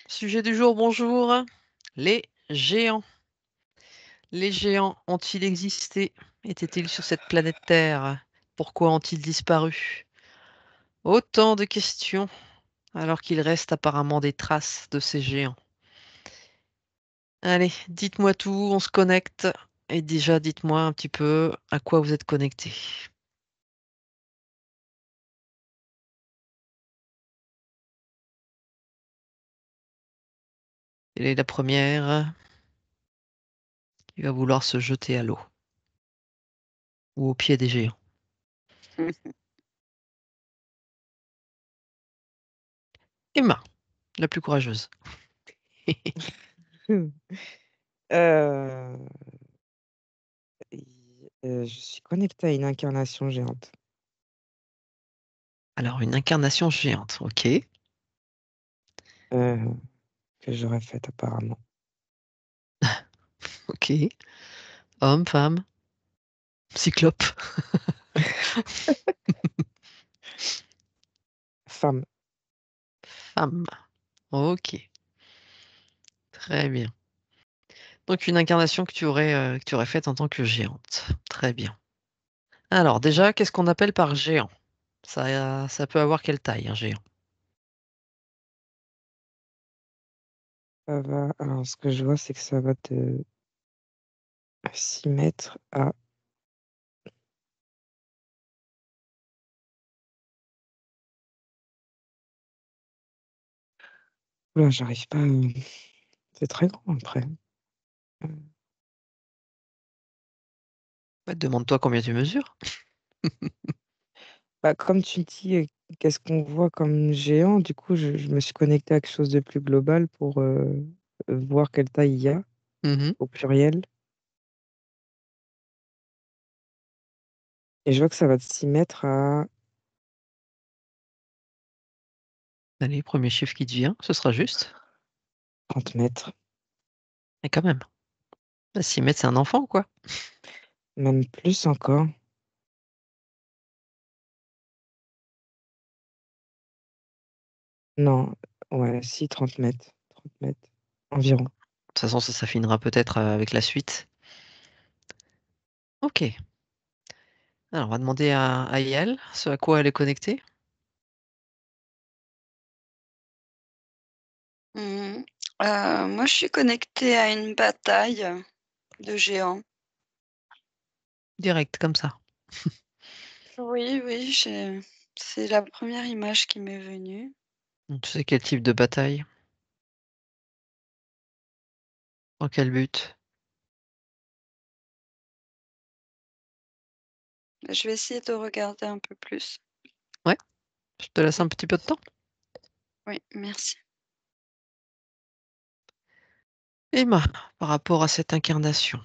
Sujet du jour, bonjour. Les géants. Les géants ont-ils existé? Étaient-ils sur cette planète Terre? Pourquoi ont-ils disparu? Autant de questions, alors qu'il reste apparemment des traces de ces géants. Allez, dites-moi tout, on se connecte. Et déjà, dites-moi un petit peu à quoi vous êtes connecté. Quelle est la première qui va vouloir se jeter à l'eau ou aux pieds des géants? Emma, la plus courageuse. Euh, je suis connectée à une incarnation géante. Alors, une incarnation géante, ok. euh, que j'aurais faite apparemment. Ok. Homme, femme, cyclope. Femme. Femme. Ok, très bien. Donc une incarnation que tu aurais faite en tant que géante. Très bien. Alors déjà, qu'est-ce qu'on appelle par géant? Ça peut avoir quelle taille, un géant? Ça va. Alors, ce que je vois, c'est que ça va de 6 mètres à. Là, j'arrive pas. C'est très grand après. Euh, Bah, demande-toi combien tu mesures. Bah, comme tu dis, qu'est-ce qu'on voit comme géant? Du coup, je me suis connectée à quelque chose de plus global pour voir quelle taille il y a Mhm. au pluriel. Et je vois que ça va de 6 mètres à Allez, premier chiffre qui te vient, ce sera juste. 30 mètres, Et quand même. 6 mètres, c'est un enfant, quoi. même plus encore. Non, ouais, si, 30 mètres. 30 mètres environ. De toute façon, ça s'affinera peut-être avec la suite. Ok. Alors, on va demander à Yael ce à quoi elle est connectée. Mmh. Moi, je suis connectée à une bataille de géants. Direct, comme ça. Oui, oui, c'est la première image qui m'est venue. Tu sais quel type de bataille? Dans quel but? Je vais essayer de regarder un peu plus. Ouais, je te laisse un petit peu de temps. Oui, merci. Emma, par rapport à cette incarnation,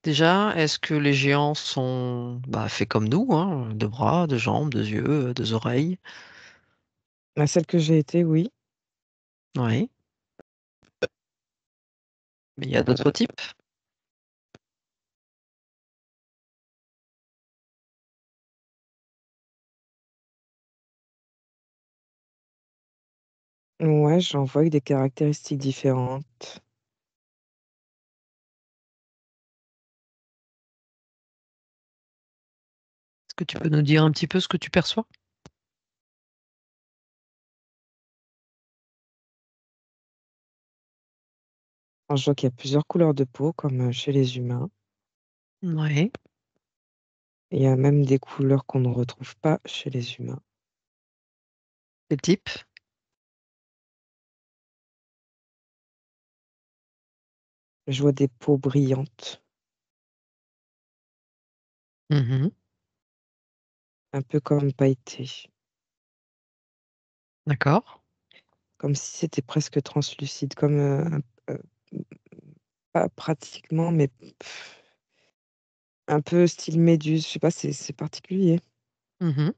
déjà, est-ce que les géants sont faits comme nous, hein, de bras, de jambes, de yeux, de oreilles? Celle que j'ai été, oui. Oui, mais il y a d'autres types. Ouais, j'en vois avec des caractéristiques différentes. Est-ce que tu peux nous dire un petit peu ce que tu perçois? Alors, je vois qu'il y a plusieurs couleurs de peau, comme chez les humains. Oui, Il y a même des couleurs qu'on ne retrouve pas chez les humains. quel type? Je vois des peaux brillantes, Mhm, un peu comme pailletées, d'accord. comme si c'était presque translucide, comme euh, pas pratiquement, mais un peu style méduse. Je sais pas, c'est particulier. Mhm,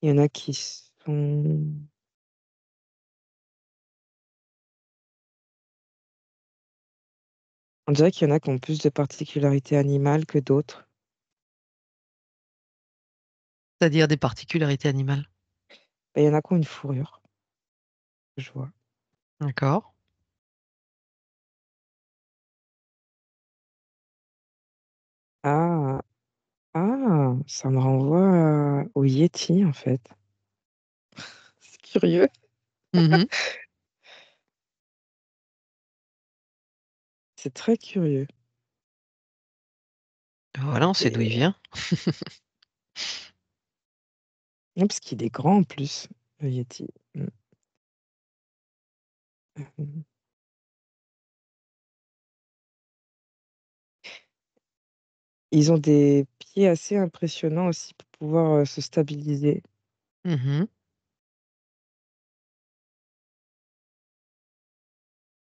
Il y en a qui sont. On dirait qu'il y en a qui ont plus de particularités animales que d'autres. C'est-à-dire des particularités animales. Bah, il y en a qui ont une fourrure, je vois. D'accord. Ah, ah, ça me renvoie au Yeti, en fait. C'est curieux. Mhm. C'est très curieux. Voilà, on sait d'où il Et... vient. Non, parce qu'il est grand en plus, le Yeti. Mm. Ils ont des pieds assez impressionnants aussi pour pouvoir se stabiliser. Mhm.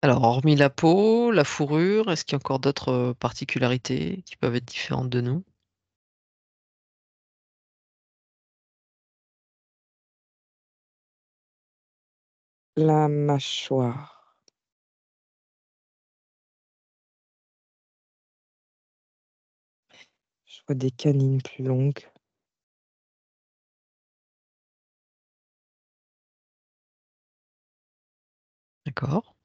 Alors, hormis la peau, la fourrure, est-ce qu'il y a encore d'autres particularités qui peuvent être différentes de nous? La mâchoire. Je vois des canines plus longues. D'accord.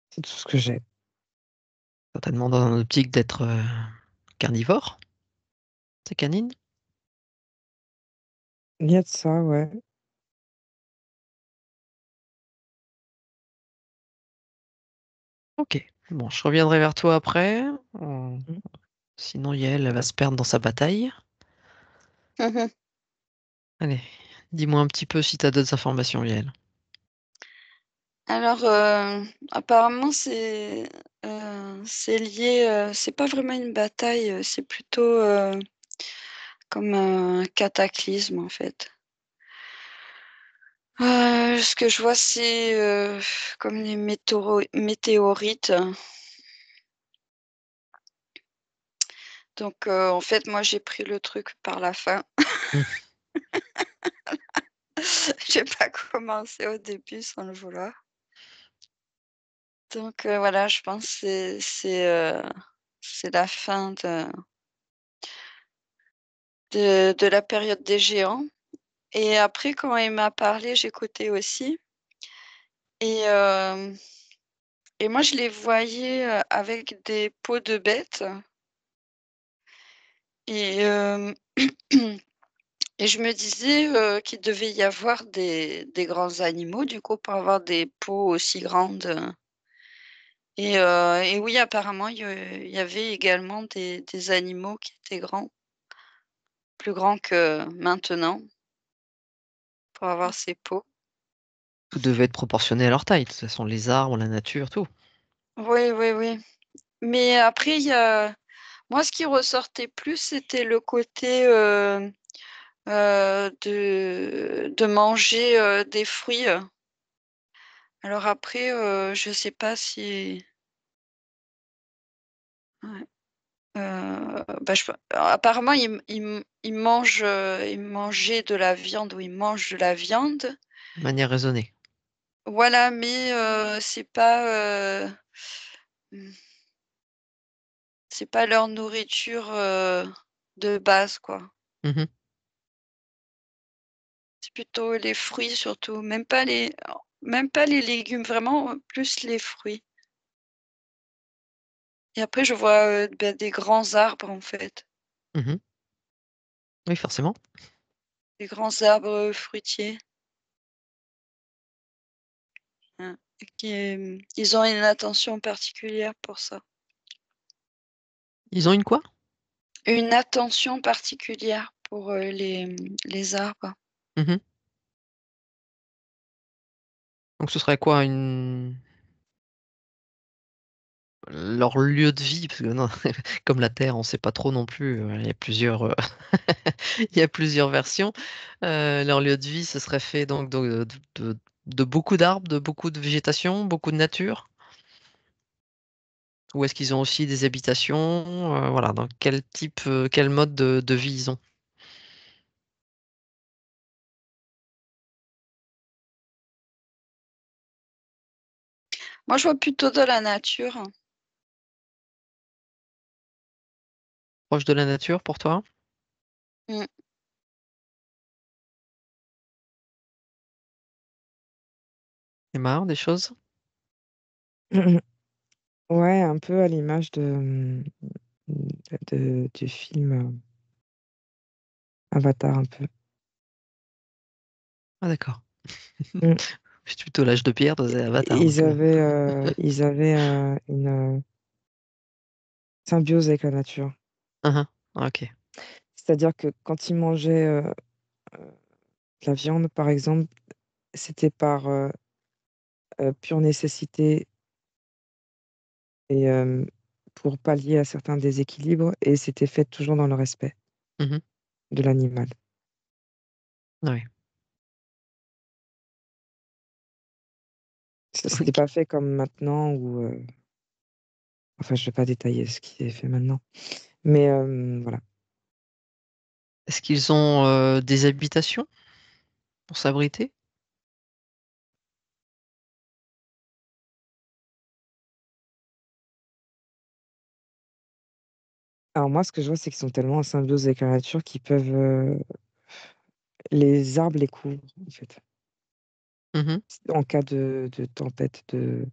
C'est tout ce que j'ai. Certainement dans une optique d'être carnivore, ces canines. Il y a de ça, ouais. Ok. Bon, je reviendrai vers toi après. Mm. Sinon, Yael, elle va se perdre dans sa bataille. Mhm. Allez, dis-moi un petit peu si tu as d'autres informations, Yael. Alors, apparemment, c'est lié, c'est pas vraiment une bataille, c'est plutôt comme un cataclysme en fait. Ce que je vois, c'est comme les météorites. Donc, en fait, moi, j'ai pris le truc par la fin. Mm. J'ai pas commencé au début sans le vouloir. Donc, voilà, je pense que c'est la fin de la période des géants. Et après, quand il m'a parlé, j'écoutais aussi. Et, et moi, je les voyais avec des peaux de bêtes. Et, et je me disais qu'il devait y avoir des grands animaux, du coup, pour avoir des peaux aussi grandes. Et oui, apparemment, il y avait également des animaux qui étaient grands, plus grands que maintenant, pour avoir ces peaux. Tout devait être proportionné à leur taille. De toute façon, les arbres, la nature, tout. Oui, oui, oui. Mais après, il y a... Moi, ce qui ressortait plus, c'était le côté de manger des fruits. Alors après, je sais pas si... Ouais. Bah, apparemment, il mange, il mangeait de la viande ou il mange de la viande. De manière raisonnée. Voilà, mais mmh, c'est pas leur nourriture de base, quoi. Mhm. C'est plutôt les fruits surtout, même pas les légumes, vraiment plus les fruits. Et après, je vois des grands arbres en fait, Mhm. Oui, forcément. des grands arbres fruitiers, hein, et ils ont une attention particulière pour ça. Ils ont une quoi? Une attention particulière pour les arbres. Mhm. Donc ce serait quoi une leur lieu de vie? Parce que non, comme la Terre, on ne sait pas trop non plus. Il y a plusieurs, il y a plusieurs versions. Leur lieu de vie, ce serait fait donc de beaucoup d'arbres, de beaucoup de végétation, beaucoup de nature. Ou est-ce qu'ils ont aussi des habitations? Voilà, dans quel type, quel mode de vie ils ont? Moi, je vois plutôt de la nature. Proche de la nature pour toi? Mmh. Emma, des choses? Ouais, un peu à l'image du film, Avatar un peu. Ah d'accord. Mmh. Je suis plutôt l'âge de pierre dans Avatar Ils donc avaient, ils avaient, une, symbiose avec la nature. Hein, hein. OK. C'est-à-dire que quand ils mangeaient, de la viande, par exemple, c'était par, pure nécessité et pour pallier à certains déséquilibres et c'était fait toujours dans le respect Mmh. de l'animal. Ouais. C'était OK. pas fait comme maintenant où, enfin, je vais pas détailler ce qui est fait maintenant, mais voilà. Est-ce qu'ils ont, des habitations pour s'abriter? Alors moi, ce que je vois, c'est qu'ils sont tellement en symbiose avec la nature qu'ils peuvent, les arbres les couvrent, en fait. Mmh. En cas de tempête, de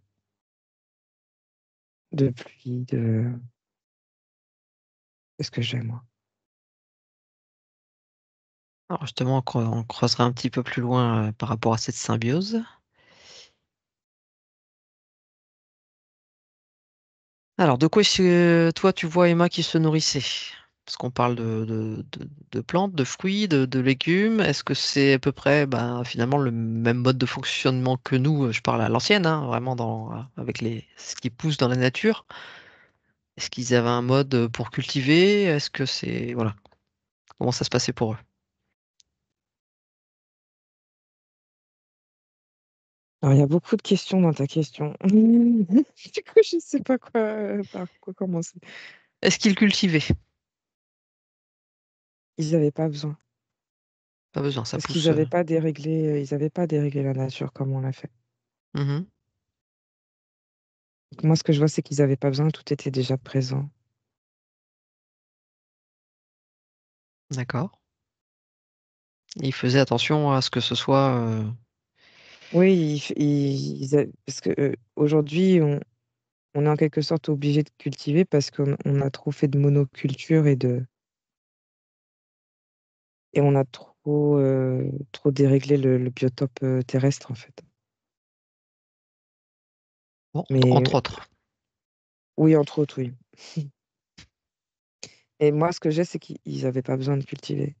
pluie, de qu'est-ce que j'ai moi? Alors justement, on creusera un petit peu plus loin, par rapport à cette symbiose. Alors de quoi est-ce que toi tu vois Emma qui se nourrissait? Parce qu'on parle de plantes, de fruits, de légumes. Est-ce que c'est à peu près, ben, finalement le même mode de fonctionnement que nous? Je parle à l'ancienne, hein, vraiment avec ce qui pousse dans la nature. Est-ce qu'ils avaient un mode, pour cultiver? Est-ce que c'est voilà, comment ça se passait pour eux? Alors il y a beaucoup de questions dans ta question. Du coup, je sais pas quoi, par quoi commencer. Est-ce qu'ils cultivaient? Ils avaient pas besoin, Pas besoin, ça parce qu'ils pousse, avaient pas déréglé, ils avaient pas déréglé la nature comme on l'a fait. mmh. Donc moi, ce que je vois, c'est qu'ils avaient pas besoin, tout était déjà présent. D'accord. Ils faisaient attention à ce que ce soit, Oui, ils a parce que, aujourd'hui, on est en quelque sorte obligé de cultiver parce qu'on a trop fait de monoculture et on a trop déréglé le biotope, terrestre, en fait. bon, Mais entre autres. oui, entre autres, oui. Et moi, ce que j'ai, c'est qu'ils avaient pas besoin de cultiver.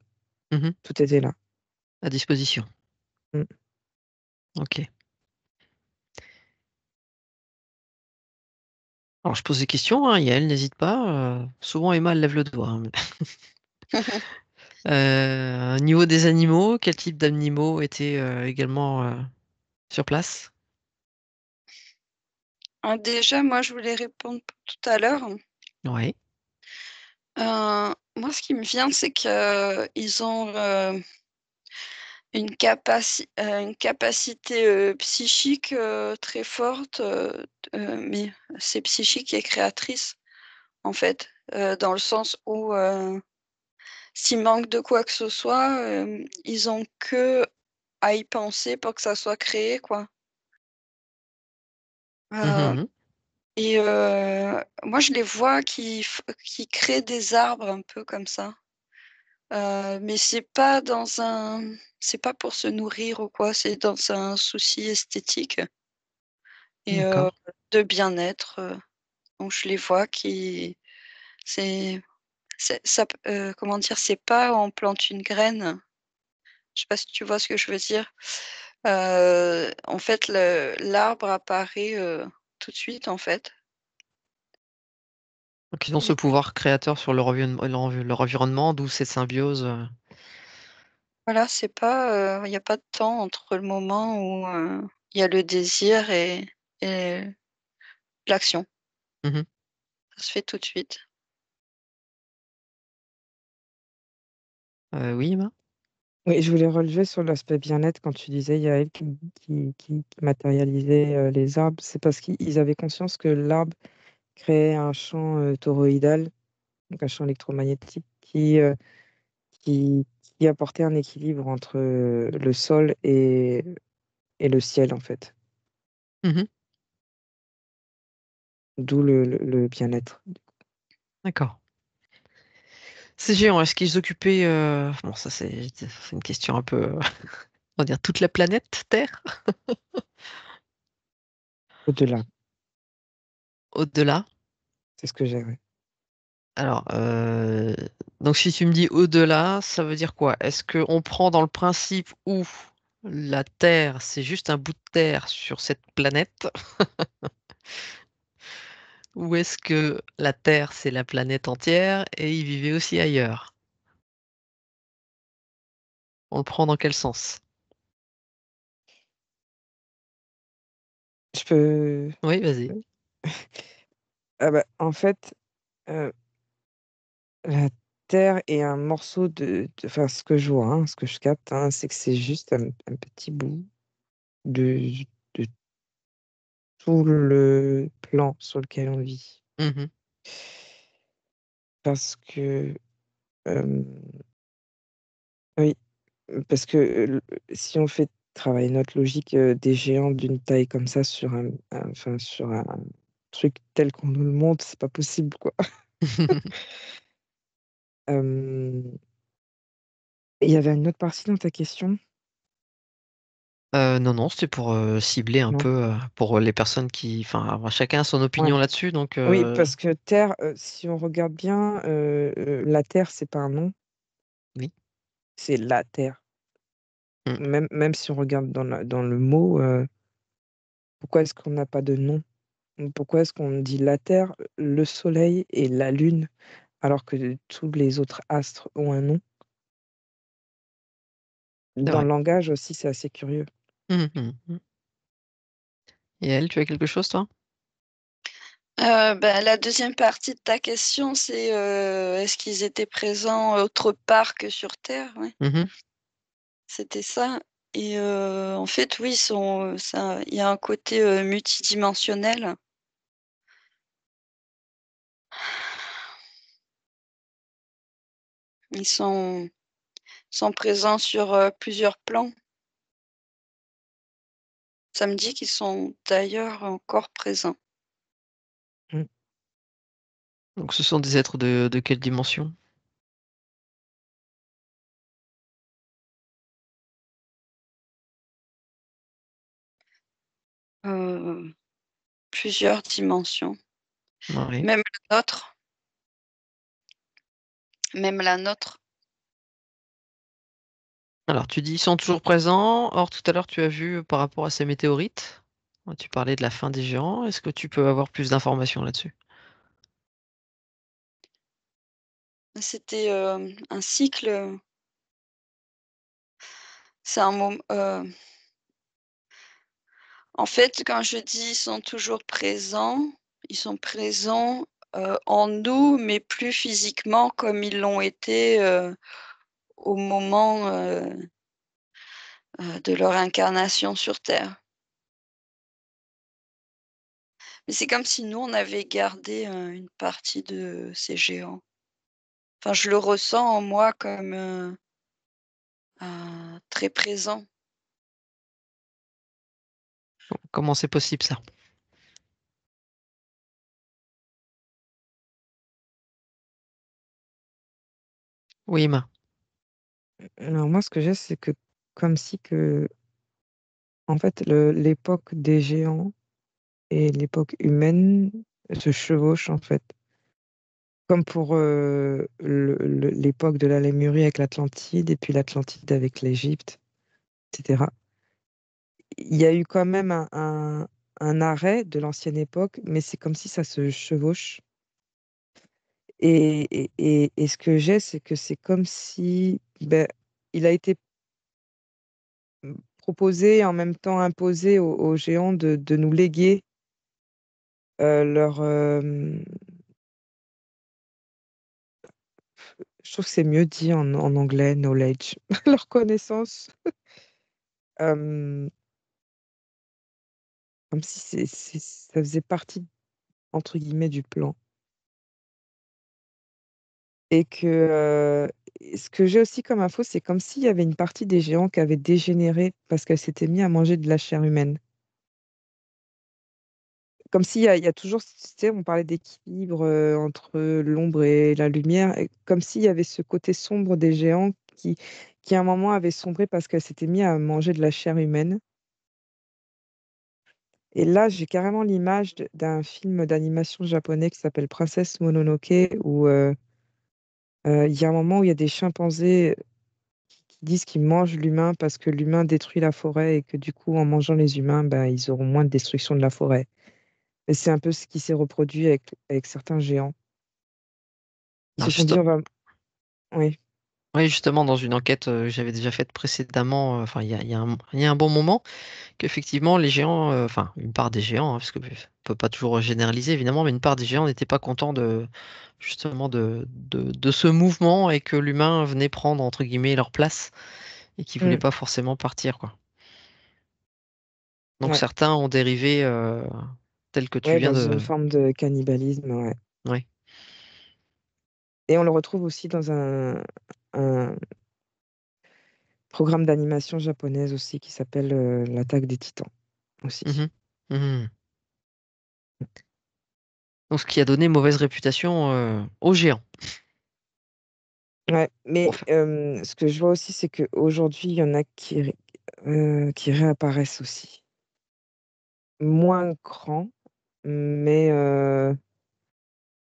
Mmh. Tout était là. À disposition. Mmh. OK. Alors je pose des questions, hein, Yael, n'hésite pas, souvent Emma elle lève le doigt, hein, mais au niveau des animaux, quel type d'animaux étaient, également, sur place? Déjà, moi, je voulais répondre pour tout à l'heure. Oui. Moi, ce qui me vient, c'est qu'ils ont, une capacité, psychique, très forte, mais c'est psychique et créatrice, en fait, dans le sens où, s'il manque de quoi que ce soit, ils ont que à y penser pour que ça soit créé, quoi. Heu Mmh. et moi, je les vois qui créent des arbres un peu comme ça, mais c'est pas pour se nourrir ou quoi, c'est dans un souci esthétique et D'accord. de bien-être, donc je les vois qui c'est ça p comment dire? C'est pas on plante une graine, je sais pas si tu vois ce que je veux dire? En fait, l'arbre apparaît, tout de suite, en fait. Donc ils ont ce Et pouvoir créateur sur leur environnement, d'où cette symbiose, voilà, c'est pas, il y a pas de temps entre le moment où, il y a le désir et l'action. mmh. Ça se fait tout de suite. Oui, Emma? Oui, je voulais relever sur l'aspect bien-être quand tu disais, il y a elle qui matérialisait, les arbres. C'est parce qu'ils avaient conscience que l'arbre créait un champ, toroïdal donc un champ électromagnétique qui apportait un équilibre entre le sol et le ciel, en fait. Mmh. D'où le bien-être. D'accord. Ces géants, est-ce qu'ils occupaient, bon ça c'est une question un peu, on va dire toute la planète Terre? Au-delà, Au-delà? c'est ce que j'ai, ouais. Alors, donc si tu me dis au-delà, ça veut dire quoi? Est-ce qu'on prend dans le principe où la Terre, c'est juste un bout de terre sur cette planète? Ou est-ce que la Terre, c'est la planète entière et ils vivaient aussi ailleurs? On le prend dans quel sens? Je peux Oui, vas-y. ah bah, en fait, heu, la terre est un morceau de enfin, ce que je vois, hein, ce que je capte, hein, c'est que c'est juste un petit bout de de tout le plan sur lequel on vit. Mmh. Parce que, hem, oui, parce que, si on fait travailler notre logique, des géants d'une taille comme ça sur enfin, sur un truc tel qu'on nous le montre, c'est pas possible, quoi. Hem, il y avait une autre partie dans ta question? Non, non, c'était pour, cibler un Non? peu, pour les personnes qui enfin, chacun a son Ouais. opinion là-dessus donc Oui, parce que terre, si on regarde bien, la terre, c'est pas un nom, oui. c'est la terre. Mmh. Même si on regarde dans le mot, pourquoi est-ce qu'on n'a pas de nom? Pourquoi est-ce qu'on dit la terre, le soleil et la lune, alors que tous les autres astres ont un nom? C'est Dans vrai. le langage aussi, c'est assez curieux. Mmh mh. Mmh. Et elle, tu as quelque chose toi? Bah, la deuxième partie de ta question, c'est, est-ce qu'ils étaient présents autre part que sur terre? Ouais, Mmh. c'était ça et en fait, oui, ils sont, ça il y a un côté, multidimensionnel. Ils sont présents sur, plusieurs plans. Ça me dit qu'ils sont d'ailleurs encore présents. Mmh. Donc ce sont des êtres de quelle dimension? Heu, Plusieurs dimensions. Oui. Même la nôtre même la nôtre. Alors tu dis: «Ils sont toujours présents». Or tout à l'heure tu as vu, par rapport à ces météorites, tu parlais de la fin des géants. Est-ce que tu peux avoir plus d'informations là-dessus? C'était, un cycle, c'est un mom en fait, quand je dis: «Ils sont toujours présents», ils sont présents, en nous, mais plus physiquement comme ils l'ont été, au moment, de leur incarnation sur terre. Mais c'est comme si nous, on avait gardé, une partie de ces géants. Enfin, je le ressens en moi comme, très présent. Comment c'est possible ça? Oui, Emma. Alors moi, ce que j'ai, c'est que comme si que en fait, l'époque des géants et l'époque humaine se chevauchent, en fait. Comme pour, l'époque de la Lémurie avec l'Atlantide et puis l'Atlantide avec l'Égypte, et cetera. Il y a eu quand même un arrêt de l'ancienne époque, mais c'est comme si ça se chevauche et ce que j'ai, c'est que c'est comme si, beh, il a été, proposé et en même temps imposé aux géants de nous léguer, leur, je trouve que c'est mieux dit en anglais, knowledge, leur connaissance, hem, comme si ça faisait partie, entre guillemets, «du plan». Et que ce que j'ai aussi comme info, c'est comme s'il y avait une partie des géants qui avait dégénéré parce qu'elle s'était mise à manger de la chair humaine. Comme il y a toujours, tu sais, on parlait d'équilibre entre l'ombre et la lumière, et comme s'il y avait ce côté sombre des géants qui à un moment avait sombré parce qu'elle s'était mise à manger de la chair humaine. Et là, j'ai carrément l'image d'un film d'animation japonais qui s'appelle Princesse Mononoke, où il y a un moment où il y a des chimpanzés qui disent qu'ils mangent l'humain parce que l'humain détruit la forêt et que du coup, en mangeant les humains, ben, ils auront moins de destruction de la forêt. Et c'est un peu ce qui s'est reproduit avec certains géants. Ils Alors, se sont dit, on va... Oui. oui, justement, dans une enquête que j'avais déjà faite précédemment, enfin, il y a un bon moment, qu'effectivement, les géants, enfin, une part des géants, hein, parce que on peut pas toujours généraliser, évidemment, mais une part des géants n'était pas content justement, de ce mouvement et que l'humain venait prendre, entre guillemets, leur place et qui voulait Mm. pas forcément partir, quoi. Donc, Ouais. certains ont dérivé, tel que tu Ouais, viens dans une de. forme de cannibalisme, ouais. Ouais. Et on le retrouve aussi dans un programme d'animation japonaise aussi qui s'appelle L'Attaque des Titans aussi. Mhm. Mhm. Donc, ce qui a donné mauvaise réputation aux géants. Ouais, mais Enfin, ce que je vois aussi, c'est qu'aujourd'hui, il y en a qui réapparaissent aussi. Moins grands, mais il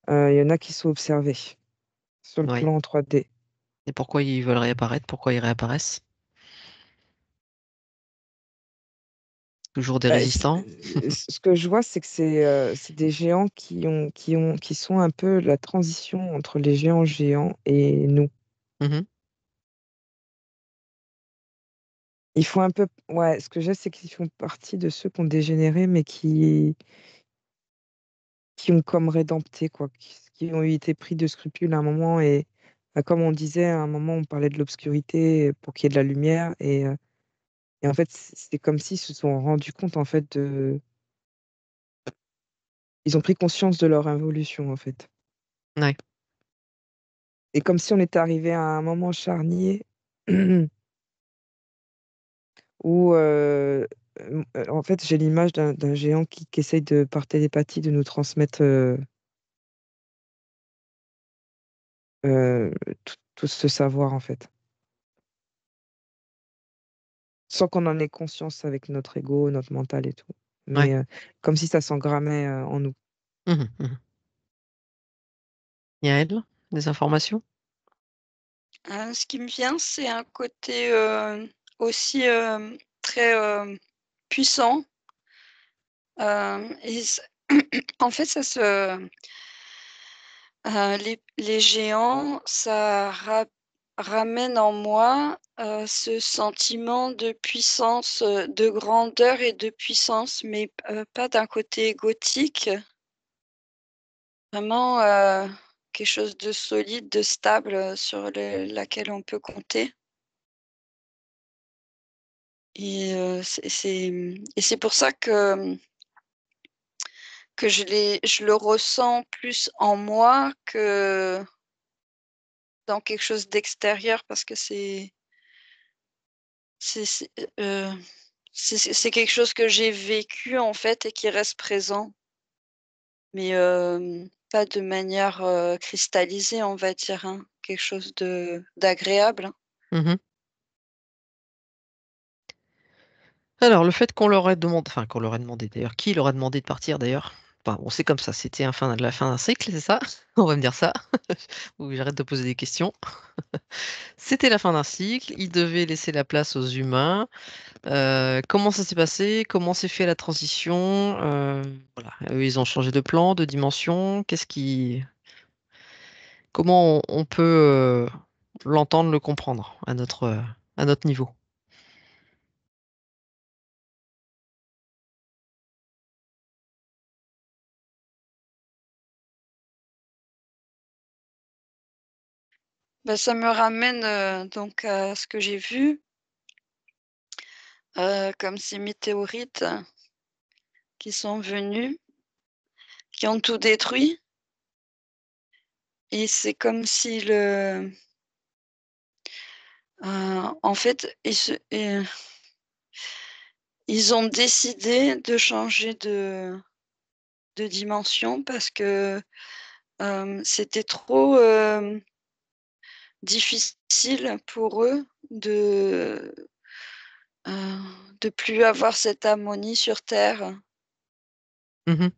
y en a qui sont observés sur le ouais. plan 3D. Et pourquoi ils veulent réapparaître? Pourquoi ils réapparaissent? Toujours des Bah, résistants? ce que je vois, c'est que c'est des géants qui sont un peu la transition entre les géants géants et nous. Mhm. Ils font un peu, ouais, ce que j'ai, c'est qu'ils font partie de ceux qui ont dégénéré, mais qui ont comme rédempté, quoi, qui ont été pris de scrupules à un moment. Et comme on disait, à un moment, on parlait de l'obscurité pour qu'il y ait de la lumière. Et en fait, c'est comme s'ils se sont rendus compte, en fait, ils ont pris conscience de leur involution, en fait. Ouais. Et comme si on était arrivé à un moment charnier où, en fait, j'ai l'image d'un géant qui essaye par télépathie de nous transmettre euh, tout ce savoir, en fait. Sans qu'on en ait conscience avec notre ego, notre mental et tout. Ouais. Mais comme si ça s'engrammait en nous. Mhm. Mhm. Yael, des informations? Ce qui me vient, c'est un côté aussi très puissant. Et en fait, les géants, ça ramène en moi ce sentiment de puissance, de grandeur et de puissance, mais pas d'un côté gothique, vraiment quelque chose de solide, de stable sur laquelle on peut compter. Et c'est pour ça que je le ressens plus en moi que dans quelque chose d'extérieur, parce que c'est c'est, c'est quelque chose que j'ai vécu en fait et qui reste présent, mais pas de manière cristallisée, on va dire, hein, quelque chose d'agréable, hein. Mhm. Alors, le fait qu'on leur ait demandé, enfin, qu'on leur ait demandé d'ailleurs, qui leur a demandé de partir d'ailleurs? Enfin, bon, c'est comme ça, c'était la fin d'un cycle, c'est ça? On va me dire ça. Ou j'arrête de poser des questions. C'était la fin d'un cycle, ils devaient laisser la place aux humains. Comment ça s'est passé? Comment s'est fait la transition? Voilà. Eux, ils ont changé de plan, de dimension. Comment on peut l'entendre, le comprendre à notre niveau? Bah, ça me ramène donc à ce que j'ai vu, comme ces météorites qui sont venus, qui ont tout détruit. Et c'est comme si en fait, ils ont décidé de changer de dimension parce que c'était trop difficile pour eux de plus avoir cette harmonie sur Terre. Mmh.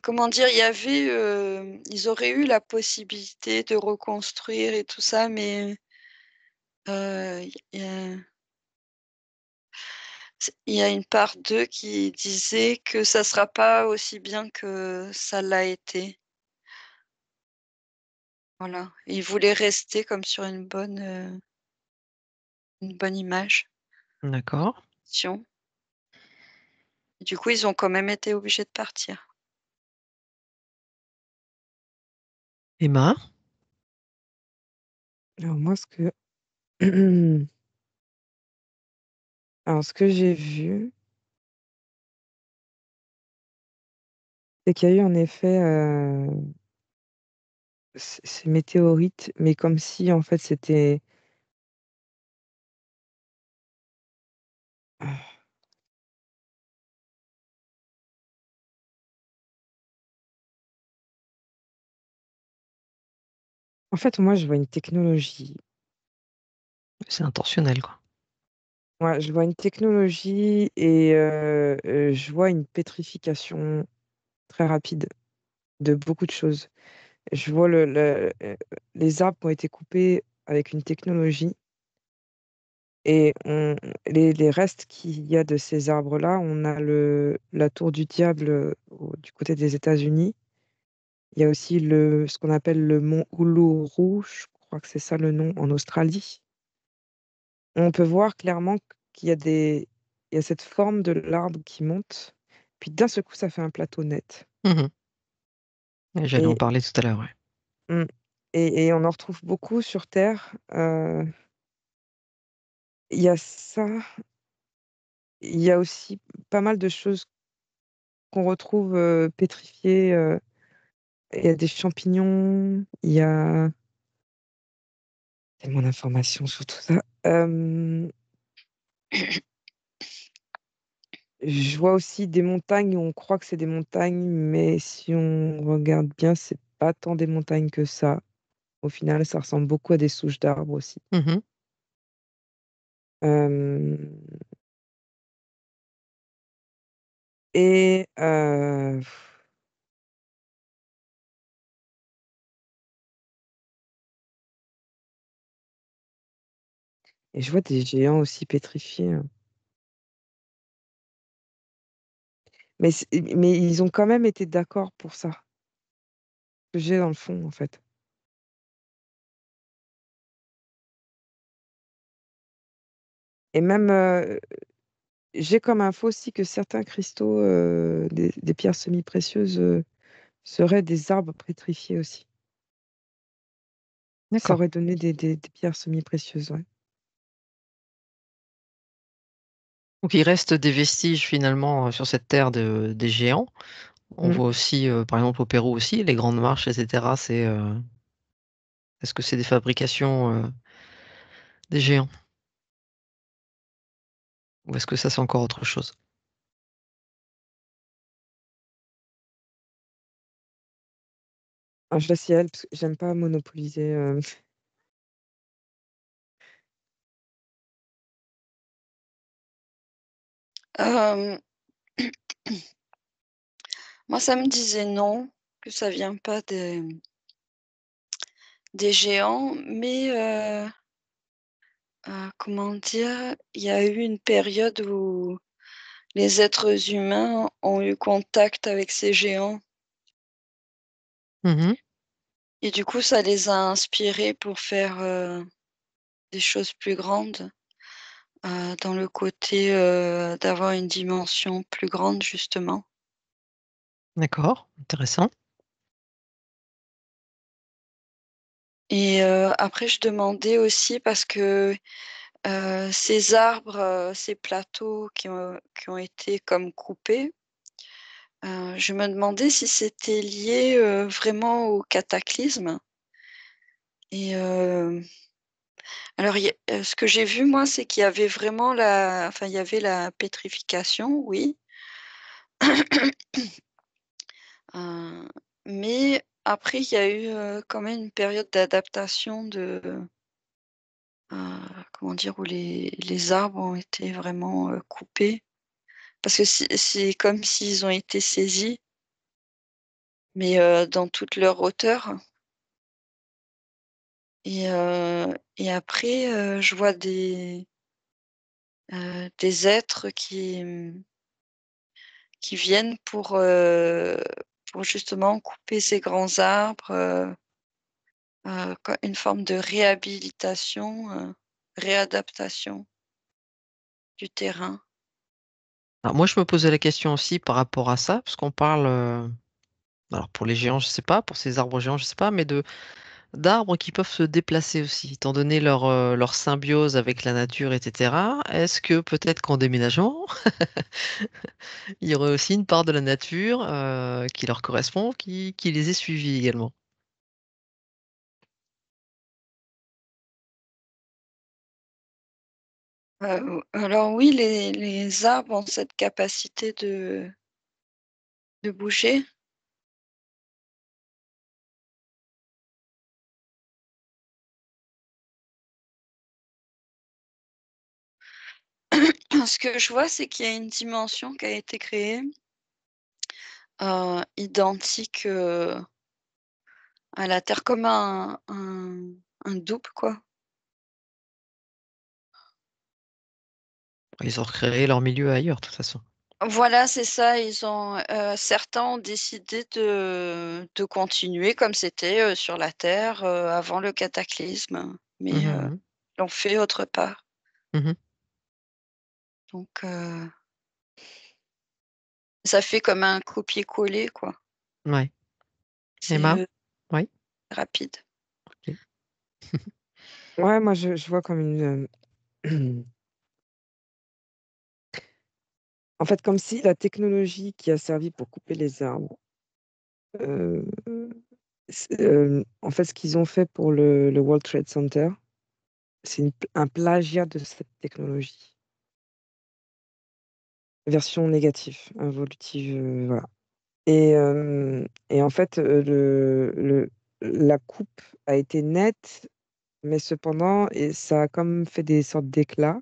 Comment dire? Ils auraient eu la possibilité de reconstruire et tout ça, mais il y a il y a une part d'eux qui disait que ça sera pas aussi bien que ça l'a été. Voilà. Ils voulaient rester comme sur une bonne image. D'accord. Sion. Du coup, ils ont quand même été obligés de partir. Emma? Alors moi, alors ce que j'ai vu, c'est qu'il y a eu en effet ces météorites, mais comme si en fait c'était ah, en fait, moi, je vois une technologie. C'est intentionnel, quoi. Ouais, je vois une technologie et je vois une pétrification très rapide de beaucoup de choses. Je vois les arbres qui ont été coupés avec une technologie et les restes qu'il y a de ces arbres-là, on a la tour du diable du côté des États-Unis. Il y a aussi ce qu'on appelle le mont Uluru, je crois que c'est ça le nom, en Australie. On peut voir clairement il y a cette forme de l'arbre qui monte, puis d'un seul coup, ça fait un plateau net. Mmh. Ouais, j'allais en Et, parler tout à l'heure, ouais. mm, et on en retrouve beaucoup sur Terre. Il y a ça. Il y a aussi pas mal de choses qu'on retrouve pétrifiées. Il y a des champignons, il y a tellement d'informations sur tout ça. Je vois aussi des montagnes où on croit que c'est des montagnes, mais si on regarde bien, c'est pas tant des montagnes que ça. Au final, ça ressemble beaucoup à des souches d'arbres aussi. Mmh. Euh, et, et je vois des géants aussi pétrifiés, hein. Mais ils ont quand même été d'accord pour ça. Que j'ai dans le fond, en fait. Et même, j'ai comme info aussi que certains cristaux, des pierres semi-précieuses, seraient des arbres pétrifiés aussi. Ça D'accord. aurait donné des pierres semi-précieuses, ouais. Donc il reste des vestiges finalement, sur cette terre des géants. On Mmh. voit aussi, par exemple au Pérou aussi, les grandes marches et cetera, est-ce que c'est des fabrications, des géants? Ou est-ce que ça, c'est encore autre chose? Ah, je laisse Yael parce que j'aime pas monopoliser, Euh, Moi, ça me disait non, que ça vient pas des géants, mais comment dire, il y a eu une période où les êtres humains ont eu contact avec ces géants Mmh. et du coup, ça les a inspirés pour faire des choses plus grandes, dans le côté d'avoir une dimension plus grande, justement. D'accord, intéressant. Et après, je demandais aussi parce que ces arbres, ces plateaux qui ont été comme coupés, je me demandais si c'était lié vraiment au cataclysme. Et alors, ce que j'ai vu, moi, c'est qu'il y avait vraiment il y avait la pétrification, oui. Mais après, il y a eu quand même une période d'adaptation comment dire, où les arbres ont été vraiment coupés. Parce que c'est comme s'ils ont été saisis, mais dans toute leur hauteur. Et après, je vois des êtres qui viennent pour justement couper ces grands arbres, une forme de réhabilitation, réadaptation du terrain. Alors moi, je me posais la question aussi par rapport à ça, parce qu'on parle, alors pour les géants, je sais pas, pour ces arbres géants, je sais pas, mais d'arbres qui peuvent se déplacer aussi, étant donné leur symbiose avec la nature, etc. Est-ce que peut-être qu'en déménageant, il y aurait aussi une part de la nature qui leur correspond, qui les ait suivis également? Alors oui, les arbres ont cette capacité de bouger. Ce que je vois, c'est qu'il y a une dimension qui a été créée, identique, à la Terre, comme un double, quoi. Ils ont recréé leur milieu ailleurs, de toute façon. Voilà, c'est ça. Certains ont décidé de continuer comme c'était, sur la Terre, avant le cataclysme, mais Mhm, l'ont fait autre part. mhm. Donc ça fait comme un copier-coller, quoi. Ouais. C'est, Emma? Oui. rapide. Ok. Ouais, moi, je vois comme une, en fait, comme si la technologie qui a servi pour couper les arbres, heu, en fait, ce qu'ils ont fait pour le World Trade Center, c'est un plagiat de cette technologie. Version négative, involutive, voilà. Et en fait, la coupe a été nette, mais cependant et ça a comme fait des sortes d'éclats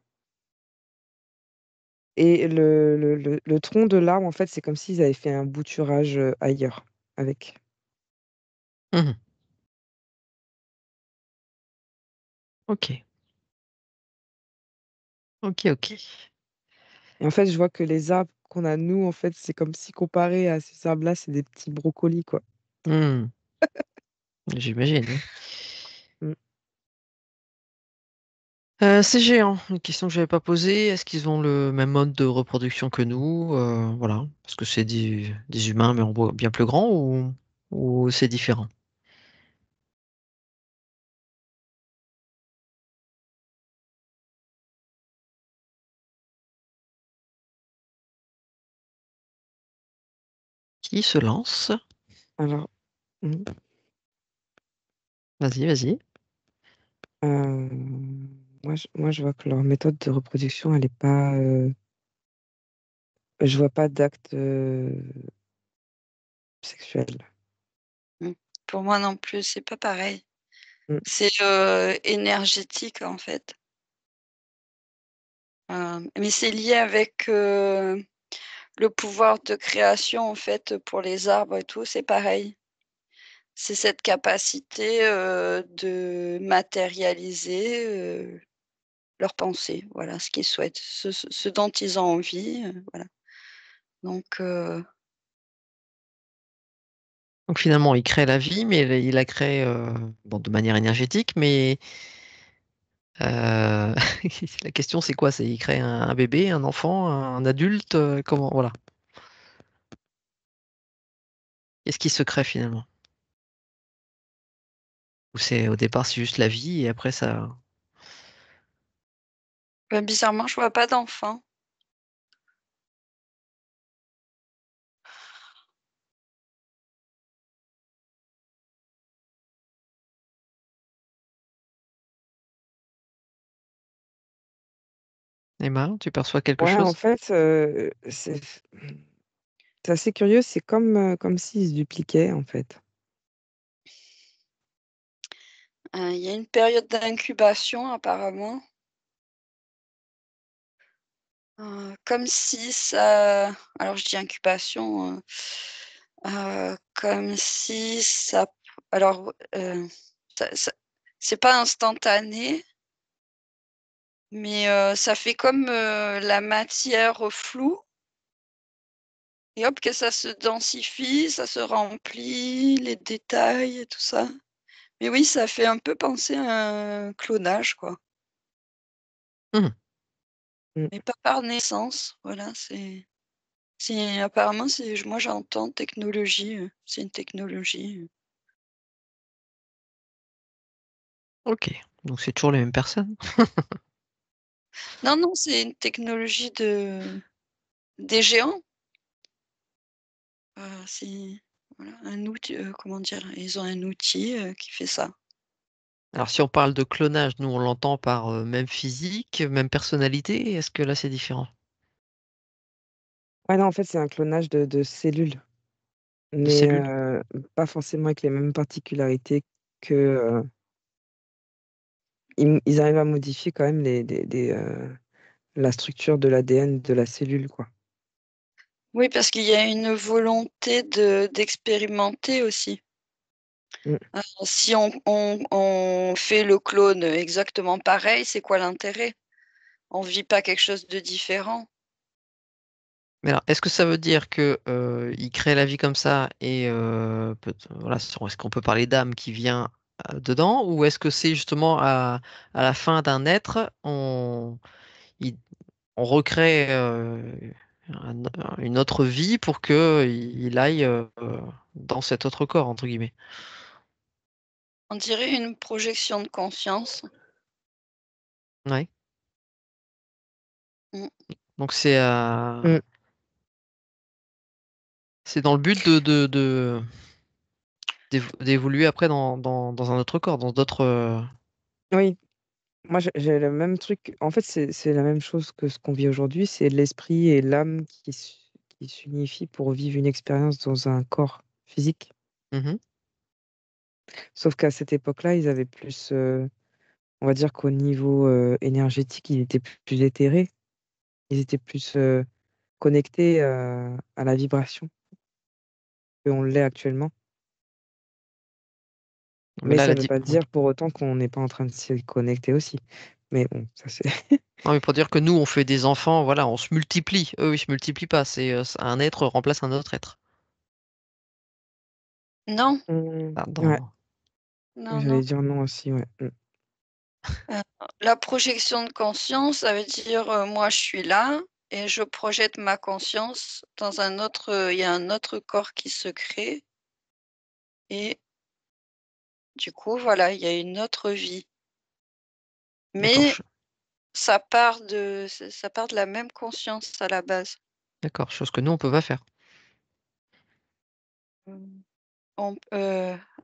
et le tronc de l'arbre, en fait, c'est comme s'ils avaient fait un bouturage, ailleurs avec. Mhm. Ok. Ok, ok. Et en fait, je vois que les arbres qu'on a nous, en fait, c'est comme si comparé à ces arbres-là, c'est des petits brocolis, quoi. Hmm. J'imagine, oui. Mmh. Ces géants, une question que je n'avais pas posée, est-ce qu'ils ont le même mode de reproduction que nous? Voilà. Parce que c'est des humains, mais bien plus grands ou c'est différent? Qui se lance? Alors, mmh, Vas-y, vas-y. moi, je vois que leur méthode de reproduction, elle est pas, je vois pas d'acte, sexuel. Mmh. Pour moi non plus, c'est pas pareil. Mmh. C'est, énergétique, en fait. Mais c'est lié avec, le pouvoir de création, en fait, pour les arbres et tout, c'est pareil. C'est cette capacité, de matérialiser, leurs pensées, voilà, ce qu'ils souhaitent, ce dont ils ont envie, voilà. Donc Donc finalement, il crée la vie, mais il la crée bon, de manière énergétique, mais euh, la question c'est quoi? C'est il crée un bébé, un enfant, un adulte, comment? Voilà. Qu'est-ce qui se crée finalement? Ou c'est au départ c'est juste la vie et après ça. bizarrement, je vois pas d'enfant. Emma, tu perçois quelque Ouais, en chose? fait, c'est assez curieux, c'est comme s'ils se dupliquaient, en fait. Il y a une période d'incubation apparemment. Comme si ça alors je dis incubation, comme si ça alors, ça c'est pas instantané, mais, ça fait comme, la matière floue et hop que ça se densifie, ça se remplit, les détails et tout ça. Mais oui, ça fait un peu penser à un clonage, quoi. Mmh. Mmh. Mais pas par naissance, voilà, c'est apparemment c'est moi j'entends technologie, c'est une technologie, OK, donc c'est toujours les mêmes personnes? Non, non, c'est une technologie des géants. C'est voilà, un outil, comment dire? Ils ont un outil, qui fait ça. Alors si on parle de clonage, nous on l'entend par, même physique, même personnalité? Est-ce que là c'est différent? Ouais, non, en fait, c'est un clonage de cellules, De mais cellules? pas forcément avec les mêmes particularités que, ils arrivent à modifier quand même la structure de l'ADN de la cellule, quoi. Oui, parce qu'il y a une volonté d'expérimenter aussi. Mmh. Si on fait le clone exactement pareil, c'est quoi l'intérêt? On vit pas quelque chose de différent. Mais alors, est-ce que ça veut dire que, il crée la vie comme ça et peut voilà, est-ce qu'on peut parler d'âme qui vient, dedans? Ou est-ce que c'est justement à la fin d'un être, il on recrée, un une autre vie pour qu'il aille, dans «cet autre corps» entre guillemets? On dirait une projection de conscience. Ouais, Mmh. donc Mmh. c'est dans le but d'évoluer après dans un autre corps, dans d'autres, Oui, moi j'ai le même truc. En fait, c'est la même chose que ce qu'on vit aujourd'hui, c'est l'esprit et l'âme qui s'unifient pour vivre une expérience dans un corps physique. mmh. Sauf qu'à cette époque-là, ils avaient plus, on va dire qu'au niveau, énergétique, ils étaient plus éthérés. Ils étaient plus, connectés, à la vibration qu'on l'est actuellement. Mais Mais là ça la ne veut di pas oui. dire pour autant qu'on n'est pas en train de s'y connecter aussi. Mais bon, ça c'est Non, mais pour dire que nous, on fait des enfants, voilà, on se multiplie. Eux, ils se multiplient pas, un être remplace un autre être. Non, mmh, Enfin, ouais, dans non, j'allais non. dire non aussi, ouais. Heu, la projection de conscience, ça veut dire, moi je suis là et je projette ma conscience dans un autre, il y a un autre corps qui se crée et du coup, voilà, il y a une autre vie. d'accord, Mais ça part de la même conscience à la base. d'accord, chose que nous, on peut pas faire. Mmh.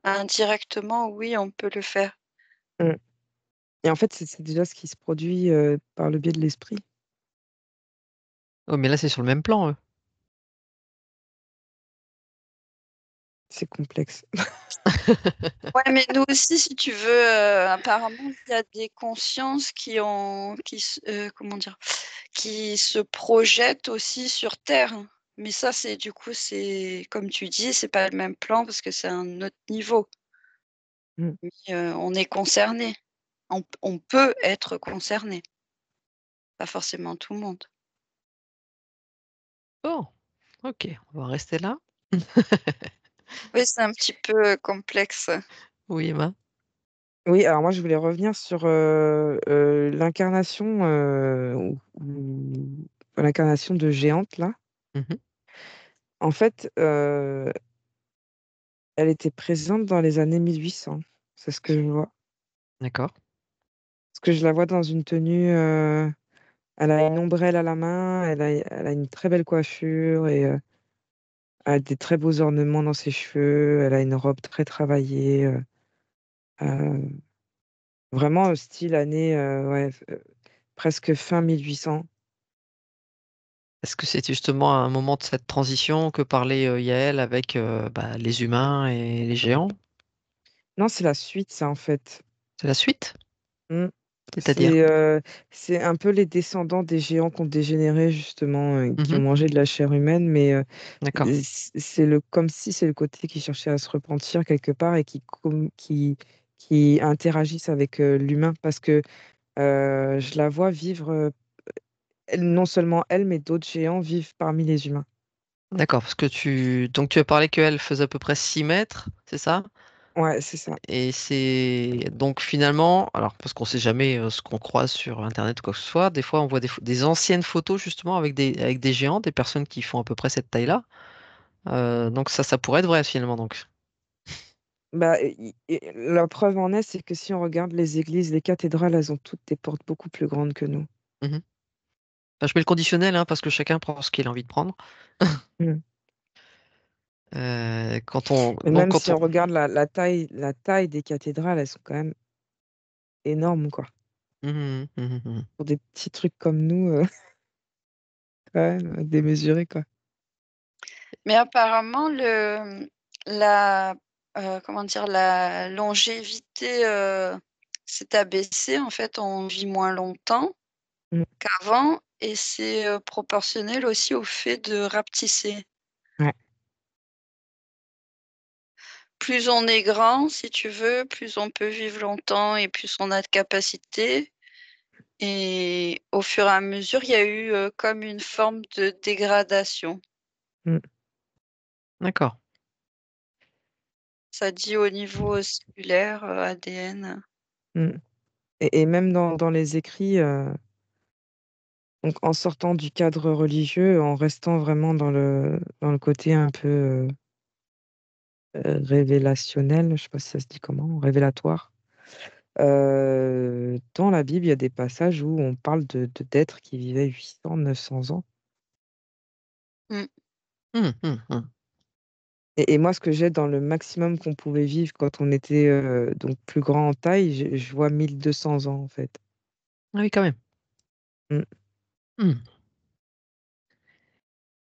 Indirectement, oui, on peut le faire. Mmh. Et en fait, c'est déjà ce qui se produit, par le biais de l'esprit. Oh, mais là, c'est sur le même plan, eux. C'est complexe. Ouais, mais nous aussi, si tu veux, apparemment, il y a des consciences comment dire? Qui se projettent aussi sur terre. Mais ça, c'est du coup, c'est comme tu dis, c'est pas le même plan parce que c'est un autre niveau. Mmh. Mais, on est concerné. On peut être concerné, pas forcément tout le monde. Bon, OK, on va rester là. Oui, c'est un petit peu, complexe. Oui, Emma? Oui, alors moi je voulais revenir sur, l'incarnation, l'incarnation de Géante là. Mmh. En fait, elle était présente dans les années 1800. C'est ce que je vois. D'accord, Parce que je la vois dans une tenue, elle a une ombrelle à la main, elle a une très belle coiffure et elle a des très beaux ornements dans ses cheveux, elle a une robe très travaillée, heu, vraiment, style années, ouais, presque fin 1800. Est-ce que c'est justement à un moment de cette transition que parlait Yaël avec les humains et les géants? Non, c'est la suite, ça, en fait. C'est la suite? Mm. C'est-à-dire? C'est un peu les descendants des géants qui ont dégénéré, justement, qui ont Mhm. mangé de la chair humaine, mais D'accord. comme si c'est le côté qui cherchait à se repentir quelque part et qui interagissent avec l'humain, parce que je la vois vivre, non seulement elle, mais d'autres géants vivent parmi les humains. D'accord, parce que tu as parlé qu'elle faisait à peu près 6 mètres, c'est ça? Ouais, c'est ça. Et c'est donc finalement, alors parce qu'on sait jamais ce qu'on croise sur Internet ou quoi que ce soit, des fois on voit des anciennes photos justement avec des géants, des personnes qui font à peu près cette taille-là. Donc ça pourrait être vrai finalement donc. Bah, la preuve en est, c'est que si on regarde les églises, les cathédrales, elles ont toutes des portes beaucoup plus grandes que nous. Mhm. Enfin, je mets le conditionnel hein, parce que chacun prend ce qu'il a envie de prendre. Mm. Quand on Mais donc même quand si on on regarde la taille des cathédrales, elles sont quand même énormes, quoi. Mhm, mhm, mhm. Pour des petits trucs comme nous, quand même, démesurés, quoi. Mais apparemment, la, comment dire, la longévité s'est abaissée. En fait, on vit moins longtemps Mm. qu'avant et c'est proportionnel aussi au fait de rapetisser. Ouais. Plus on est grand, si tu veux, plus on peut vivre longtemps et plus on a de capacité. Et au fur et à mesure, il y a eu comme une forme de dégradation. Mm. D'accord. Ça dit au niveau cellulaire, ADN. Mm. Et même dans les écrits, donc en sortant du cadre religieux, en restant vraiment dans le côté un peu révélationnel, je sais pas si ça se dit comment, révélatoire. Dans la Bible, il y a des passages où on parle d'êtres qui vivaient 800, 900 ans. Mm. Mhm, mhm, mhm. Et moi, ce que j'ai dans le maximum qu'on pouvait vivre quand on était donc plus grand en taille, je vois 1200 ans en fait. Ah oui, quand même. Mm. Hmm.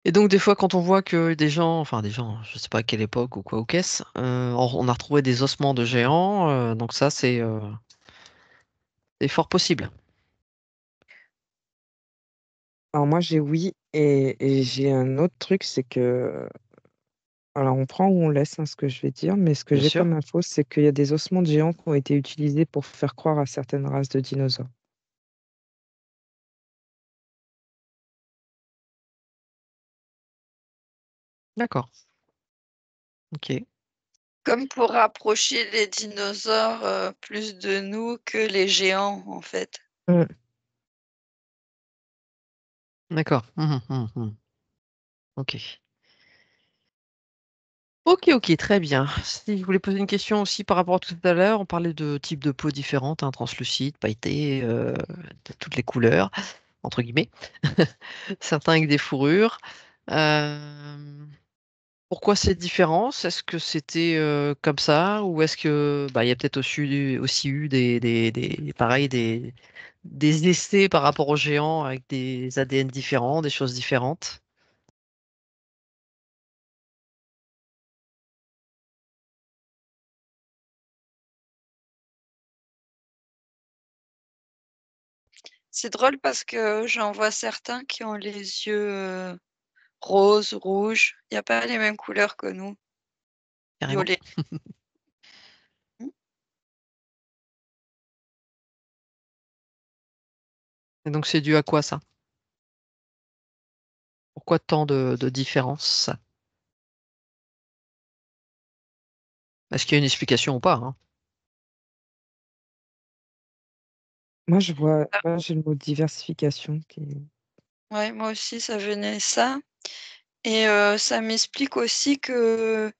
Et donc des fois quand on voit que des gens, je sais pas à quelle époque ou quoi ou qu'est-ce, on a retrouvé des ossements de géants, donc ça c'est fort possible. Alors moi, j'ai oui, et j'ai un autre truc, c'est que, alors on prend ou on laisse hein, ce que je vais dire, mais ce que Bien j'ai sûr. comme info, c'est qu'il y a des ossements de géants qui ont été utilisés pour faire croire à certaines races de dinosaures. D'accord. Ok. Comme pour rapprocher les dinosaures plus de nous que les géants, en fait. Mm. D'accord. Mhm, mhm, mhm. Ok. Ok, ok, très bien. Si je voulais poser une question aussi par rapport à tout à l'heure, on parlait de types de peau différentes, hein, translucides, pailletés, de toutes les couleurs, entre guillemets. Certains avec des fourrures. Euh, Pourquoi cette différence? Est-ce que c'était comme ça ou est-ce que il y a peut-être aussi eu pareil, des essais par rapport aux géants avec des ADN différents, des choses différentes? C'est drôle parce que j'en vois certains qui ont les yeux roses, rouges. Il n'y a pas les mêmes couleurs que nous. Carrément. Violet. Mm. Et donc c'est dû à quoi ça? Pourquoi tant de différences? Est-ce qu'il y a une explication ou pas, hein? Moi j'ai le mot diversification Ouais, moi aussi, ça venait ça. Et ça m'explique aussi que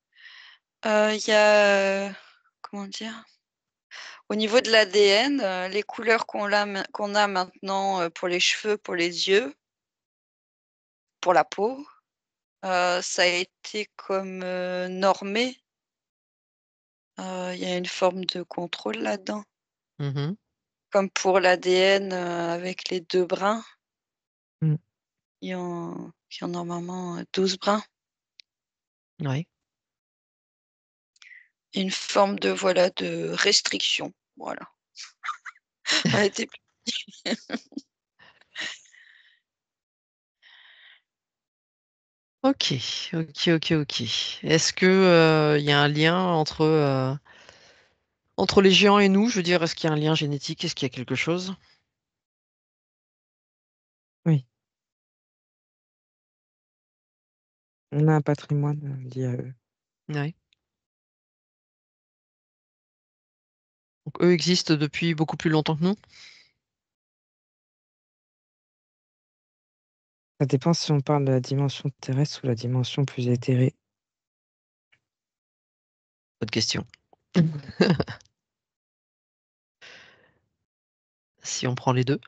il y a, comment dire, au niveau de l'ADN, les couleurs qu'on a maintenant pour les cheveux, pour les yeux, pour la peau, ça a été comme normé. Il y a une forme de contrôle là-dedans. Mhm. comme pour l'ADN avec les 2 brins. Mmh. Qui ont normalement 12 brins. Oui. Une forme de, voilà, de restriction. Voilà. On était Ok, ok, ok, ok. Est-ce que y a un lien entre les géants et nous? Je veux dire, est-ce qu'il y a un lien génétique? Est-ce qu'il y a quelque chose? Oui. On a un patrimoine, lié à eux. Oui. Donc, eux existent depuis beaucoup plus longtemps que nous? Ça dépend si on parle de la dimension terrestre ou la dimension plus éthérée. Bonne question. Si on prend les deux.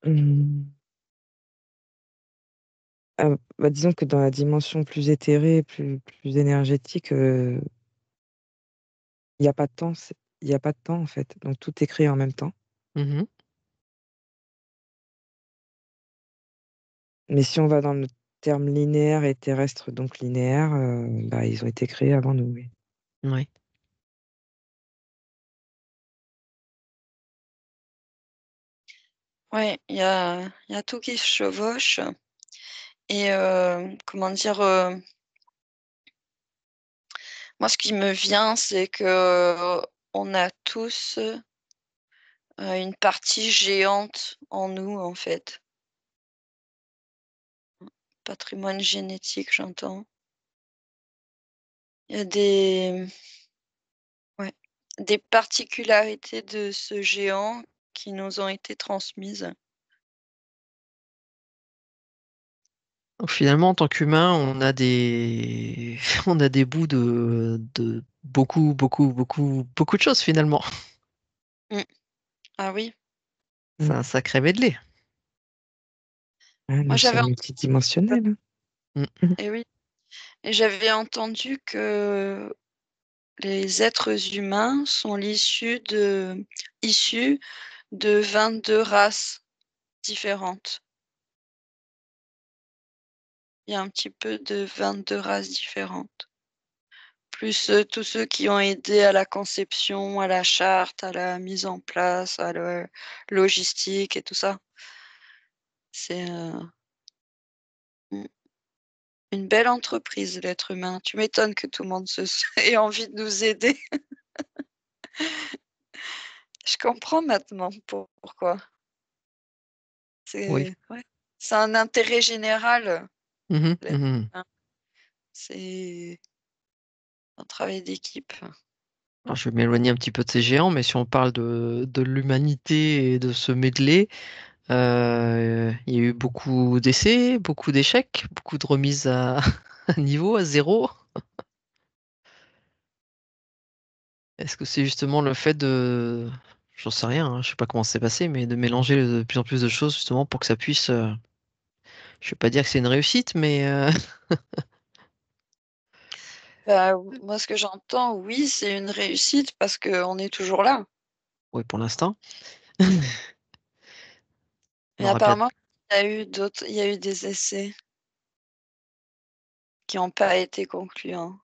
Mmh. Bah, disons que dans la dimension plus éthérée, plus énergétique, il y a pas de temps, il y a pas de temps, en fait, donc tout est créé en même temps. Mhm. Mais si on va dans le terme linéaire et terrestre, donc linéaire, bah, ils ont été créés avant nous, oui. Oui. Ouais, il y a tout qui se chevauche et comment dire? Moi, ce qui me vient, c'est que on a tous, une partie géante en nous, en fait. Patrimoine génétique, j'entends. Il y a des particularités de ce géant qui nous ont été transmises. Donc finalement, en tant qu'humain, on a des on a des bouts de beaucoup, beaucoup, beaucoup, beaucoup de choses finalement. Mmh. Ah oui, C'est Mmh. un sacré medley. Ouais, moi nous j'avais sommes multidimensionnels, hein. Mmh. et oui, et j'avais entendu que les êtres humains sont issus de 22 races différentes. Il y a un petit peu de 22 races différentes. Plus, tous ceux qui ont aidé à la conception, à la charte, à la mise en place, à la logistique et tout ça. C'est, mmh, une belle entreprise, l'être humain. Tu m'étonnes que tout le monde ait envie de nous aider. Je comprends maintenant pourquoi. Oui. C'est ouais, c'est un intérêt général, Mhm, l'être mhm. humain. C'est un travail d'équipe. Alors, je vais m'éloigner un petit peu de ces géants, mais si on parle de l'humanité et de ce medley, il y a eu beaucoup d'essais, beaucoup d'échecs, beaucoup de remises à, à niveau, à zéro. Est-ce que c'est justement le fait de... J'en sais rien, hein, je sais pas comment c'est passé, mais de mélanger de plus en plus de choses justement pour que ça puisse... je vais pas dire que c'est une réussite, mais... Bah, moi, ce que j'entends, oui, c'est une réussite parce qu'on est toujours là. oui, pour l'instant. On Mais aurait bien... apparemment, il y a eu des essais qui n'ont pas été concluants.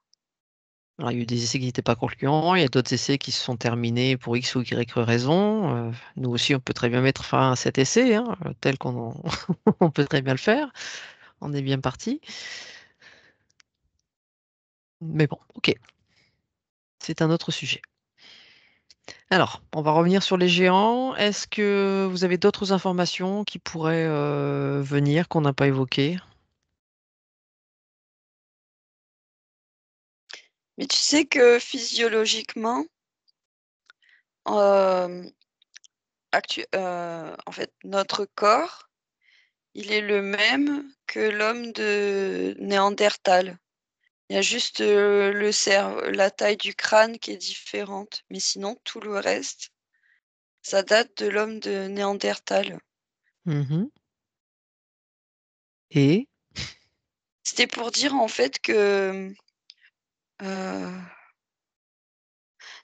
Alors, il y a eu des essais qui n'étaient pas concluants, il y a d'autres essais qui se sont terminés pour X ou Y raison. Nous aussi, on peut très bien mettre fin à cet essai, hein, tel qu'on on peut très bien le faire. On est bien parti. Mais bon, ok, c'est un autre sujet. Alors, on va revenir sur les géants. Est-ce que vous avez d'autres informations qui pourraient venir qu'on n'a pas évoquées? Mais tu sais que physiologiquement, hem, en fait, notre corps, il est le même que l'homme de Néandertal. Il y a juste, la taille du crâne qui est différente, mais sinon tout le reste, ça date de l'homme de Néandertal. Mhm. Et C'était pour dire en fait que,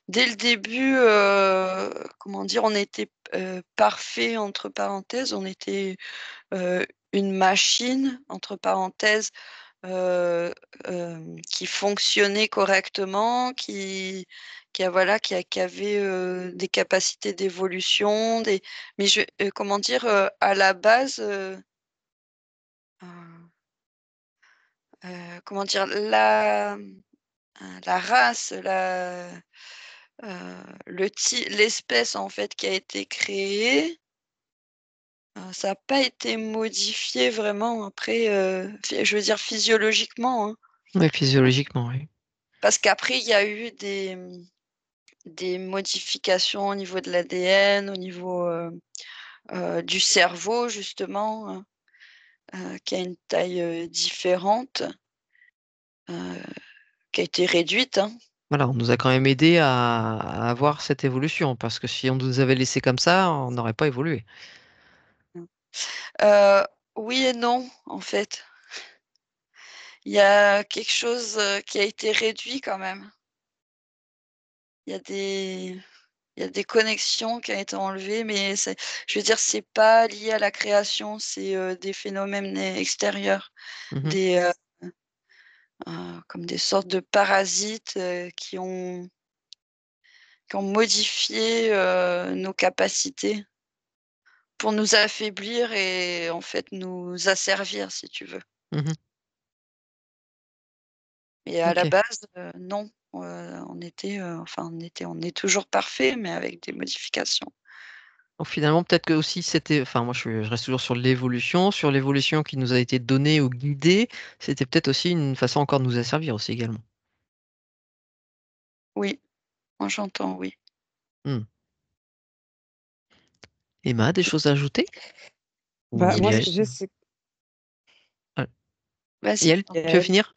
dès le début, comment dire, on était parfait entre parenthèses, on était une machine entre parenthèses qui fonctionnait correctement, qui avait des capacités d'évolution, mais comment dire, à la base, comment dire, la race, l'espèce en fait qui a été créée, ça n'a pas été modifié vraiment après, je veux dire physiologiquement, hein. Oui, physiologiquement, oui. Parce qu'après il y a eu des modifications au niveau de l'ADN, au niveau, du cerveau justement, qui a une taille, différente, heu, qui a été réduite, hein. Voilà, on nous a quand même aidés à avoir cette évolution, parce que si on nous avait laissé comme ça, on n'aurait pas évolué. Heu, oui et non, en fait. Il y a quelque chose, qui a été réduit quand même. Il y a des il y a des connexions qui ont été enlevées, mais je veux dire, c'est pas lié à la création, c'est, des phénomènes extérieurs, Mmh. des, comme des sortes de parasites, qui ont modifié, nos capacités pour nous affaiblir et en fait nous asservir, si tu veux. Mmh. Et à la OK. base, non, on est toujours parfait, mais avec des modifications. Donc finalement, peut-être que aussi c'était enfin moi je reste toujours sur l'évolution qui nous a été donnée ou guidée, c'était peut-être aussi une façon encore de nous asservir aussi également. Oui, moi j'entends oui. Mmh. Emma, des choses à ajouter? Bah, Ou moi, ce Illus que Yael? j'ai, c'est Ah, Vas-y. Yael, tu veux Yael. finir?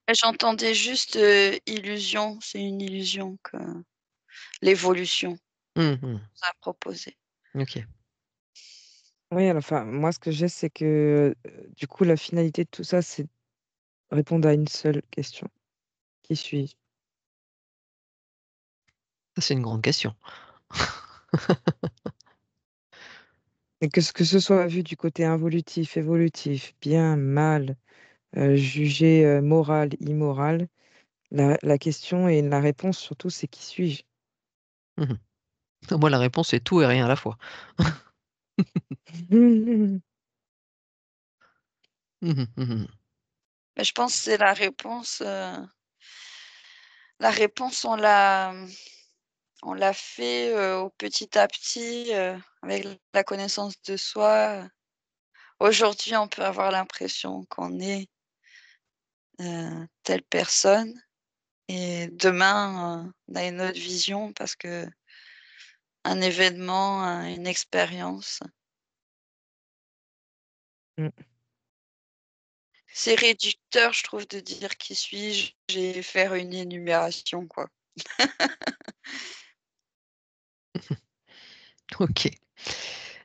J'entendais juste, illusion, c'est une illusion que l'évolution Mmh mh. nous a proposée. OK. Oui, enfin, moi, ce que j'ai, c'est que, du coup, la finalité de tout ça, c'est répondre à une seule question: «Qui suis-je?» Ça, c'est une grande question. Et que ce soit vu du côté involutif, évolutif, bien, mal, jugé, moral, immoral, la question et la réponse surtout, c'est: «Qui suis-je?» Mmh. Moi, la réponse est tout et rien à la fois. Mmh mh. Mmh. Mais je pense que c'est la réponse on l'a fait, au petit à petit, avec la connaissance de soi. Aujourd'hui, on peut avoir l'impression qu'on est, telle personne et demain, on a une autre vision parce qu'un événement, une expérience. Mmh. C'est réducteur, je trouve, de dire: «Qui suis-je?» et faire une énumération, quoi. OK.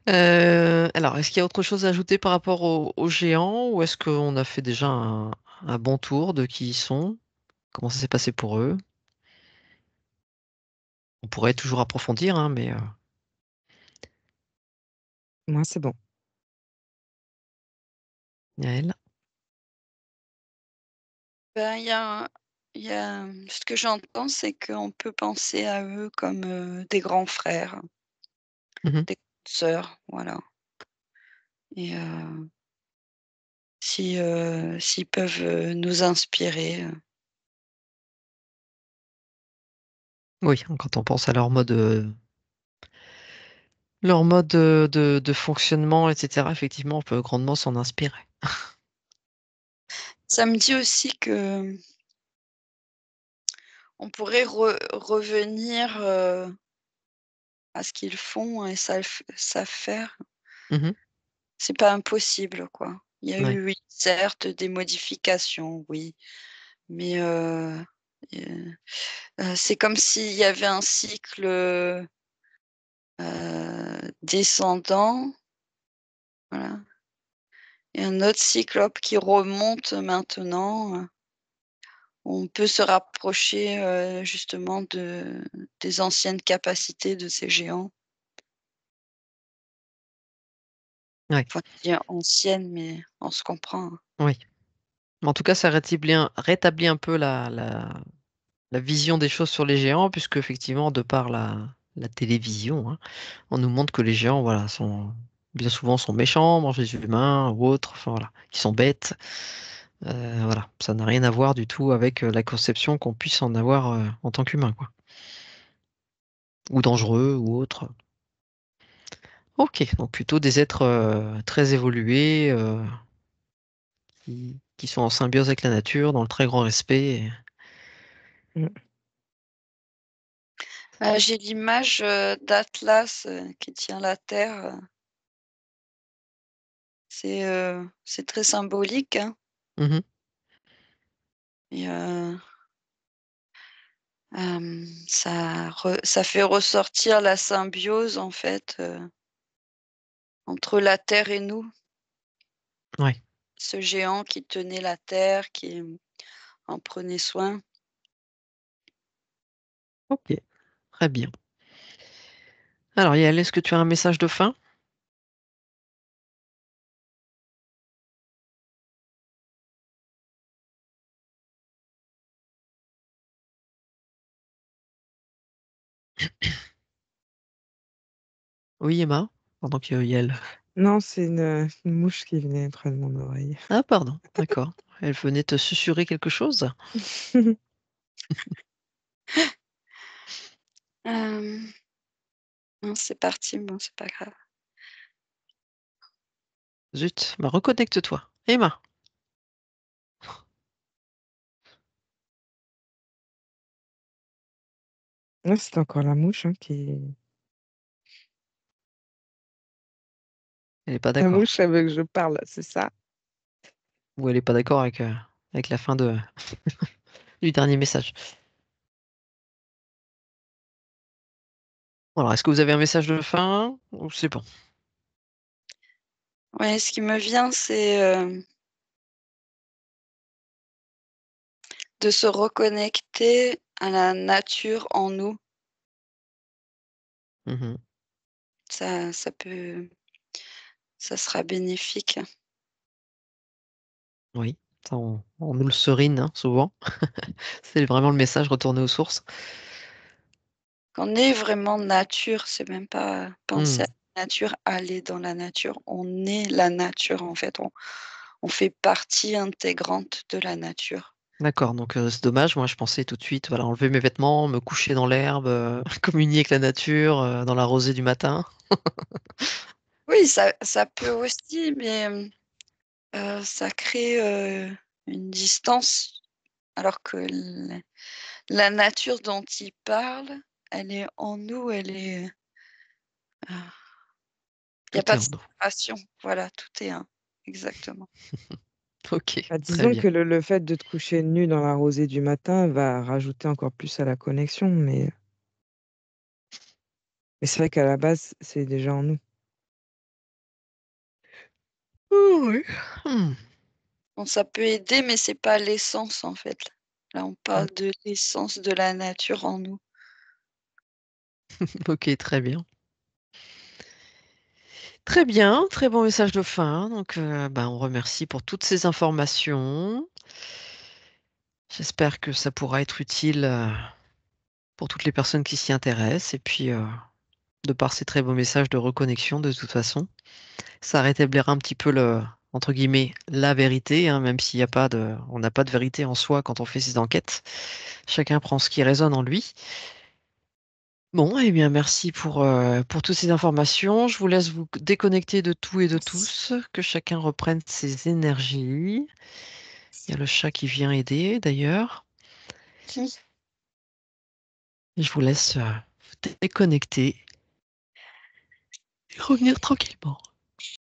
Alors est-ce qu'il y a autre chose à ajouter par rapport aux géants ou est-ce qu'on a fait déjà un bon tour de qui ils sont? Comment ça s'est passé pour eux? On pourrait toujours approfondir, hein, mais, Moi, c'est bon. Yael? Ben, ce que j'entends, c'est qu'on peut penser à eux comme, des grands frères, Mmh mh. des sœurs, voilà et s'ils peuvent, nous inspirer, Oui, quand on pense à leur mode, de fonctionnement et cetera, effectivement, on peut grandement s'en inspirer. ça me dit aussi qu'on pourrait revenir, à ce qu'ils font et savent faire. Mmh mh. C'est pas impossible, quoi. Il y a Ouais. eu, oui, certes, des modifications, oui, mais heu c'est comme s'il y avait un cycle, descendant, voilà et un autre cyclope qui remonte maintenant, on peut se rapprocher justement des anciennes capacités de ces géants. Ouais. Enfin, je dis anciennes, mais on se comprend. Hein. Oui. Mais en tout cas, ça rétablit un peu la vision des choses sur les géants, puisque effectivement, de par la télévision, hein, on nous montre que les géants, voilà, bien souvent sont méchants, mangent les humains ou autres, enfin voilà, qui sont bêtes. Voilà, ça n'a rien à voir du tout avec la conception qu'on puisse en avoir en tant qu'humain, quoi. Ou dangereux ou autre. Ok, donc plutôt des êtres très évolués, qui sont en symbiose avec la nature, dans le très grand respect. Mmh. J'ai l'image d'Atlas qui tient la Terre. C'est très symbolique. Hein. Mhm. Et ça fait ressortir la symbiose en fait entre la Terre et nous. Ouais. Ce géant qui tenait la Terre, qui en prenait soin. Ok, très bien. Alors Yael, est-ce que tu as un message de fin? Oui, Emma, pendant que Yael. Non, c'est une mouche qui venait près de mon oreille. Ah, pardon, d'accord. Elle venait te susurrer quelque chose? Non, c'est parti, bon, c'est pas grave. Zut, bah reconnecte-toi. Emma. Ouais, c'est encore la mouche hein, qui. Elle n'est pas La d'accord. mouche, elle veut que je parle, c'est ça. Ou elle n'est pas d'accord avec la fin du dernier message. Alors, est-ce que vous avez un message de fin ou c'est bon? Ouais, ce qui me vient, c'est de se reconnecter à la nature en nous. Mhm. Ça sera bénéfique. Oui, ça, on nous le serine hein, souvent. C'est vraiment le message retourner aux sources. On est vraiment nature, c'est même pas penser Hmm. à la nature, aller dans la nature. On est la nature en fait. On fait partie intégrante de la nature. D'accord, donc c'est dommage. Moi, je pensais tout de suite, voilà, enlever mes vêtements, me coucher dans l'herbe, communier avec la nature, dans la rosée du matin. Oui, ça peut aussi, mais ça crée une distance, alors que la nature dont il parle, elle est en nous, il n'y a Tout est pas de en nous. séparation. Voilà, tout est un. Exactement. Ok, Bah, très disons bien. que le fait de te coucher nu dans la rosée du matin va rajouter encore plus à la connexion, mais c'est vrai qu'à la base, c'est déjà en nous. Oh, oui. Hmm. Bon, ça peut aider, mais c'est pas l'essence en fait. Là, on Mmh. parle de l'essence de la nature en nous. Ok, très bien. Très bien, très bon message de fin. Donc, ben, on remercie pour toutes ces informations. J'espère que ça pourra être utile pour toutes les personnes qui s'y intéressent. Et puis, de par ces très beaux messages de reconnexion, de toute façon, ça rétablira un petit peu entre guillemets, la vérité, hein, même s'il n'y a pas on n'a pas de vérité en soi quand on fait ces enquêtes. Chacun prend ce qui résonne en lui. Bon, eh bien, merci pour toutes ces informations. Je vous laisse vous déconnecter de tout et de Merci. tous, que chacun reprenne ses énergies. Il y a le chat qui vient aider, d'ailleurs. Et je vous laisse vous déconnecter et revenir tranquillement.